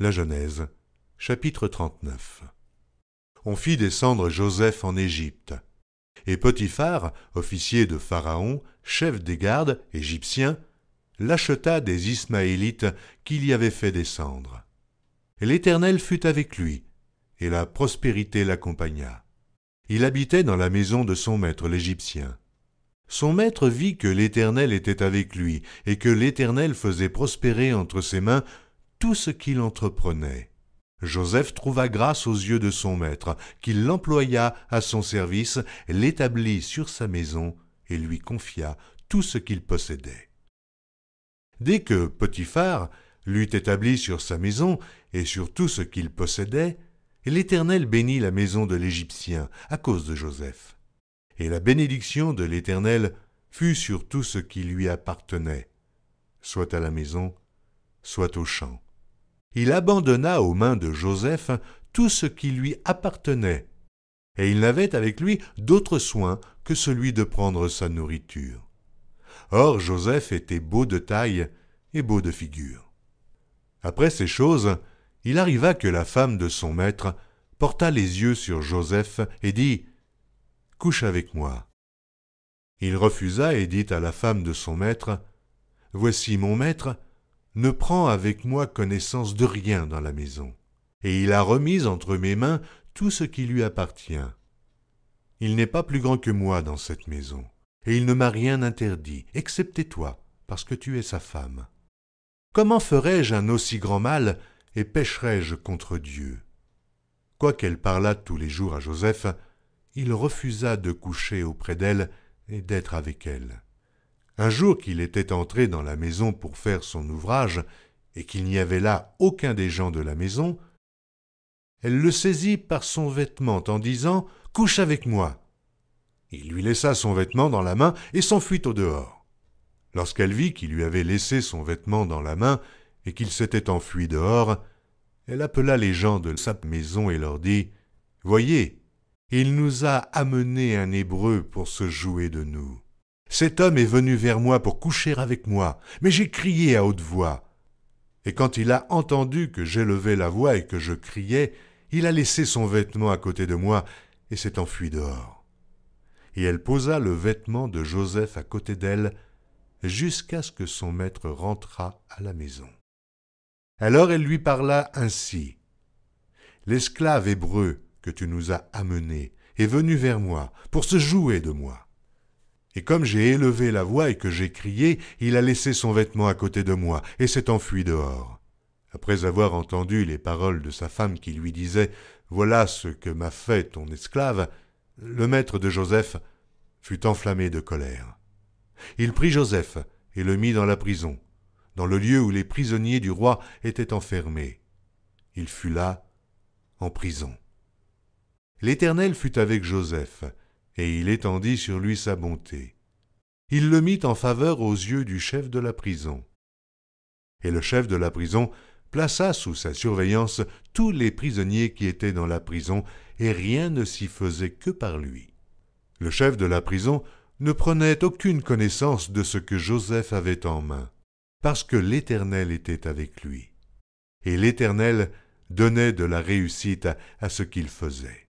La Genèse, chapitre 39. On fit descendre Joseph en Égypte. Et Potiphar, officier de Pharaon, chef des gardes, égyptien, l'acheta des Ismaélites qu'il y avait fait descendre. Et l'Éternel fut avec lui, et la prospérité l'accompagna. Il habitait dans la maison de son maître l'Égyptien. Son maître vit que l'Éternel était avec lui, et que l'Éternel faisait prospérer entre ses mains tout ce qu'il entreprenait. Joseph trouva grâce aux yeux de son maître, qu'il l'employa à son service, l'établit sur sa maison et lui confia tout ce qu'il possédait. Dès que Potiphar l'eut établi sur sa maison et sur tout ce qu'il possédait, l'Éternel bénit la maison de l'Égyptien à cause de Joseph. Et la bénédiction de l'Éternel fut sur tout ce qui lui appartenait, soit à la maison, soit au champ. Il abandonna aux mains de Joseph tout ce qui lui appartenait, et il n'avait avec lui d'autre soin que celui de prendre sa nourriture. Or Joseph était beau de taille et beau de figure. Après ces choses, il arriva que la femme de son maître porta les yeux sur Joseph et dit « Couche avec moi ». Il refusa et dit à la femme de son maître « Voici mon maître, ne prends avec moi connaissance de rien dans la maison. » Et il a remis entre mes mains tout ce qui lui appartient. Il n'est pas plus grand que moi dans cette maison, et il ne m'a rien interdit, excepté toi, parce que tu es sa femme. Comment ferais-je un aussi grand mal, et pécherais-je contre Dieu ? Quoiqu'elle parlât tous les jours à Joseph, il refusa de coucher auprès d'elle et d'être avec elle. Un jour qu'il était entré dans la maison pour faire son ouvrage, et qu'il n'y avait là aucun des gens de la maison, elle le saisit par son vêtement en disant « Couche avec moi ». Il lui laissa son vêtement dans la main et s'enfuit au dehors. Lorsqu'elle vit qu'il lui avait laissé son vêtement dans la main et qu'il s'était enfui dehors, elle appela les gens de sa maison et leur dit « Voyez, il nous a amené un Hébreu pour se jouer de nous. Cet homme est venu vers moi pour coucher avec moi, mais j'ai crié à haute voix. Et quand il a entendu que j'élevais la voix et que je criais, il a laissé son vêtement à côté de moi et s'est enfui dehors. » Et elle posa le vêtement de Joseph à côté d'elle, jusqu'à ce que son maître rentrât à la maison. Alors elle lui parla ainsi. « L'esclave hébreu que tu nous as amené est venu vers moi pour se jouer de moi. Et comme j'ai élevé la voix et que j'ai crié, il a laissé son vêtement à côté de moi et s'est enfui dehors. » Après avoir entendu les paroles de sa femme qui lui disait « Voilà ce que m'a fait ton esclave », le maître de Joseph fut enflammé de colère. Il prit Joseph et le mit dans la prison, dans le lieu où les prisonniers du roi étaient enfermés. Il fut là, en prison. L'Éternel fut avec Joseph, et il étendit sur lui sa bonté. Il le mit en faveur aux yeux du chef de la prison. Et le chef de la prison plaça sous sa surveillance tous les prisonniers qui étaient dans la prison, et rien ne s'y faisait que par lui. Le chef de la prison ne prenait aucune connaissance de ce que Joseph avait en main, parce que l'Éternel était avec lui. Et l'Éternel donnait de la réussite à ce qu'il faisait.